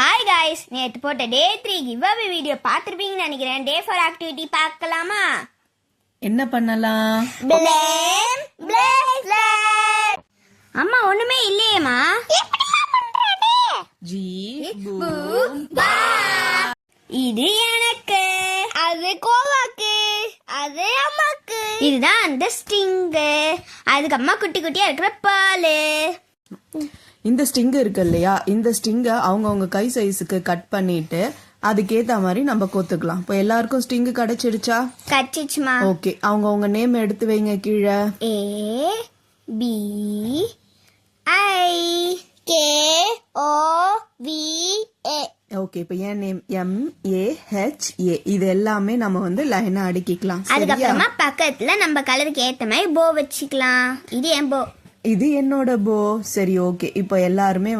Hi guys, நேற்று போட்ட டே 3 giveaway video பார்த்துருப்பீங்கன்னு நினைக்கிறேன். டே 4 ஆக்டிவிட்டி பார்க்கலாமா? என்ன பண்ணலாம்? அம்மா ஒண்ணுமே இல்லையேம்மா. ஜி இது எனக்கு, அது கோவாக்கு, அது அம்மாக்கு. இதுதான் அந்த ஸ்டிங்கு. அதுக்கு அம்மா குட்டி குட்டியா இருக்கிற பாலு. இந்த ஸ்டிங் இருக்கு இல்லையா, இந்த ஸ்டிங்கை அவங்க கை சைஸுக்கு கட் பண்ணிட்டு அதுக்கேத்த மாதிரி நம்ம கோத்துக்கலாம். இப்போ எல்லாருக்கும் ஸ்டிங் கிடைச்சிடுச்சா? கிடைச்சிச்சுமா. ஓகே, அவங்க நேம் எடுத்து வைங்க கீழே. ABIKOVA. ஓகே, இப்போ என் நேம் MAHA. இது எல்லாமே நம்ம லைனா அடுக்கிக்கலாம். அதுக்கப்புறமா பக்கத்துல நம்ம கலருக்கு ஏத்த மாதிரி போ வச்சுக்கலாம். இது என் போ, இது என்னோட போ. சரி, ஓகே. இப்போ எல்லாருமே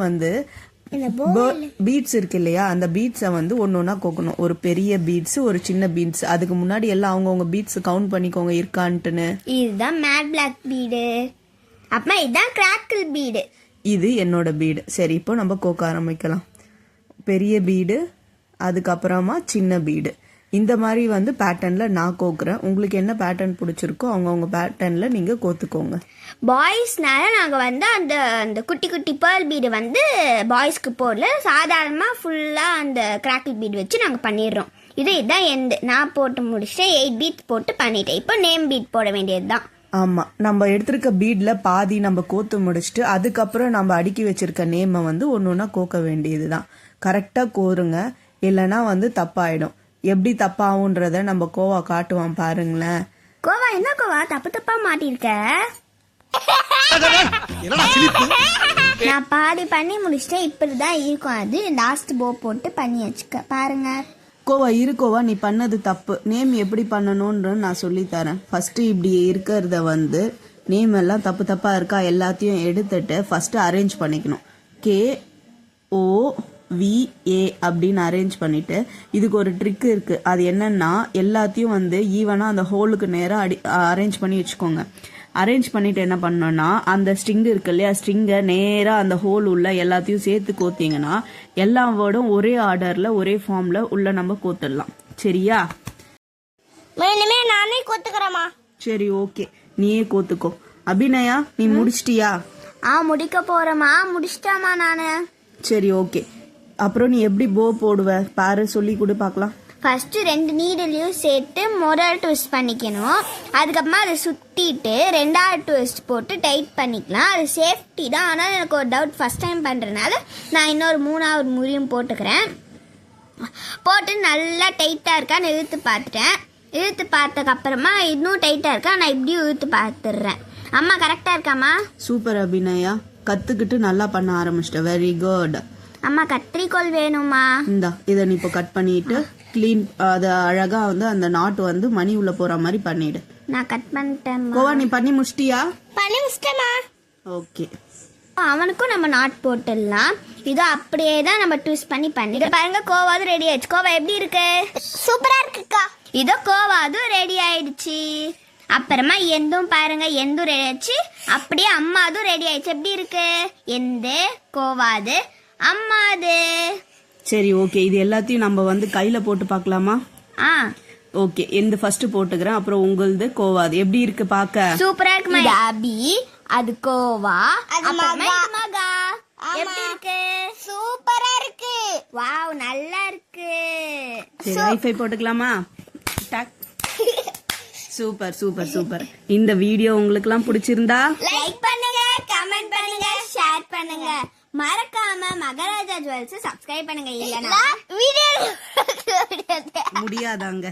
பீட்ஸ் இருக்கு இல்லையா, அந்த பீட்ஸை ஒன்னொன்னா கோக்கணும். ஒரு பெரிய பீட்ஸ், ஒரு சின்ன பீட்ஸ். அதுக்கு முன்னாடி எல்லாம் அவங்க பீட்ஸ் கவுண்ட் பண்ணிக்கோங்க இருக்கான்ட்டுன்னு. இதுதான் மேட் பிளாக் பீடு, அப்புறமா இதுதான் கிராக்கிள் பீடு. இது என்னோட பீடு. சரி, இப்போ நம்ம கோக்க ஆரம்பிக்கலாம். பெரிய பீடு, அதுக்கப்புறமா சின்ன பீடு. இந்த மாதிரி பேட்டர்ன்ல நான் கோக்குறேன். உங்களுக்கு என்ன பேட்டர்ன் பிடிச்சிருக்கோ அவங்க பேட்டர்ன்ல நீங்க கோத்துக்கோங்க. பாய்ஸ்னால நாங்க அந்த அந்த குட்டி குட்டி பேர்ல் பீடு பாய்ஸ்க்கு போடல, சாதாரணமா ஃபுல்லா அந்த கிராக்கிள் பீடு வச்சு நாங்க பண்ணிடுறோம். இதுதான் நான் போட்டு முடிச்சுட்டு 8 பீட் போட்டு பண்ணிட்டேன். இப்போ நேம் பீட் போட வேண்டியதுதான். ஆமா, நம்ம எடுத்திருக்க பீட்ல பாதி நம்ம கோத்து முடிச்சுட்டு அதுக்கப்புறம் நம்ம அடுக்கி வச்சிருக்க நேமை ஒன்னொன்னா கோக்க வேண்டியதுதான். கரெக்டா கோருங்க, இல்லைன்னா தப்பாயிடும். எப்படி தப்பாவுன்றத நம்ம கோவா காட்டுவான் பாருங்களேன். கோவா என்ன கோவா தப்பா மாட்டிருக்க? நான் பாதி பண்ணி முடிச்சிட்டேன். இப்படிதான் இருக்கும். அது லாஸ்ட் போ போட்டு பண்ணி வச்சுக்க பாருங்க. கோவா இருக்கோவா, நீ பண்ணது தப்பு. நேம் எப்படி பண்ணணும்னு நான் சொல்லி தரேன். ஃபர்ஸ்ட் இப்படி இருக்கிறத நேம் எல்லாம் தப்பா இருக்கா எல்லாத்தையும் எடுத்துட்டு ஃபர்ஸ்ட் அரேஞ்ச் பண்ணிக்கணும். KOVA அப்படின்னு அரேஞ்ச் பண்ணிட்டு, இதுக்கு ஒரு ட்ரிக் இருக்கு. அது என்னன்னா, எல்லாத்தையும் ஈவனா அந்த ஹோலுக்கு நேரம் அரேஞ்ச் பண்ணி வச்சுக்கோங்க. அரேஞ்ச் பண்ணிட்டு என்ன பண்ணோம்னா, அந்த ஸ்ட்ரிங் இருக்கு இல்லையா, ஸ்ட்ரிங்கை நேரா அந்த ஹோல் உள்ள எல்லாத்தையும் சேர்த்து கோத்தீங்கன்னா எல்லா வேர்டும் ஒரே ஆர்டர்ல ஒரே ஃபார்ம்ல உள்ள நம்ம கோத்துடலாம். சரியா? நானே கோத்துக்கிறேமா. சரி, ஓகே, நீயே கோத்துக்கோ. அபிநயா, நீ முடிச்சிட்டியா? முடிக்க போறேமா. முடிச்சிட்டாமா நானு. சரி, ஓகே. அப்புறம் நீ எப்படி போ போடுவ பாரு, சொல்லி கொடு பார்க்கலாம். ஃபர்ஸ்ட் 2 நீடலையும் சேர்த்து முதல் ட்விஸ்ட் பண்ணிக்கணும். அதுக்கப்புறமா அதை சுத்திட்டு 2வது ட்விஸ்ட் போட்டு டைட் பண்ணிக்கலாம். அது சேஃப்டி தான். ஆனால் எனக்கு ஒரு டவுட், ஃபர்ஸ்ட் டைம் பண்றதுனால நான் இன்னொரு 3வது முறையும் போட்டுக்கிறேன். போட்டு நல்லா டைட்டா இருக்கான்னு இழுத்து பார்த்துட்டேன். இழுத்து பார்த்ததுக்கு அப்புறமா இன்னும் டைட்டா இருக்கா, நான் இப்படியும் இழுத்து பார்த்துடுறேன். அம்மா கரெக்டா இருக்காமா? சூப்பர் அபிநயா, கத்துக்கிட்டு நல்லா பண்ண ஆரம்பிச்சிட்ட. Very good. அம்மா கத்திரிக்கோல் வேணுமா? இந்தா, இதை நீ இப்போ கட் பண்ணிட்டு கிளீன், அது அழகா அந்த நாட்டு மணி உள்ள போற மாதிரி பண்ணிடு. நான் கட் பண்ணிட்டேன். கோவா, நீ பண்ணி முடிச்சிட்டியா? பண்ணி முடிச்சிட்டேமா. ஓகே, அவனுக்கும் நம்ம நாட் போட்டுடலாம். இதோ அப்படியே தான் நம்ம ட்விஸ்ட் பண்ணி பாருங்க. கோவாது ரெடி ஆயிடுச்சு. கோவா எப்படி இருக்கு? சூப்பரா இருக்குக்கா. இதோ கோவாது ரெடி ஆயிடுச்சு. அப்புறமா எந்தும் பாருங்க, எந்தும் ரெடி ஆயிடுச்சு. அப்படியே அம்மாதும் ரெடி ஆயிடுச்சு. எப்படி இருக்கு? கோவாது, அம்மாது. சரி, ஓகே. இது எல்லாத்தையும் நம்ம கையில போட்டு பார்க்கலாமா? ஓகே, எந்த ஃபர்ஸ்ட் போட்டுக்கிறேன், அப்புறம் உங்களது கோவாது. எப்படி இருக்கு பாக்க? சூப்பரா இருக்கு. இது அபி, அது கோவா, அப்புறமா மகா. எப்படி இருக்கு? சூப்பரா இருக்கு. வாவ், நல்லா இருக்கு. சரி, வைஃபை போட்டுக்கலாமா? Super super super. இந்த வீடியோ உங்களுக்கு எல்லாம் பிடிச்சிருந்தா லைக் பண்ணுங்க, கமெண்ட் பண்ணுங்க, ஷேர் பண்ணுங்க. மறக்காம மகாராஜா ஜுவல்ஸ் சப்ஸ்கிரைப் பண்ணுங்க. இல்லனா வீடியோ முடியாதாங்க.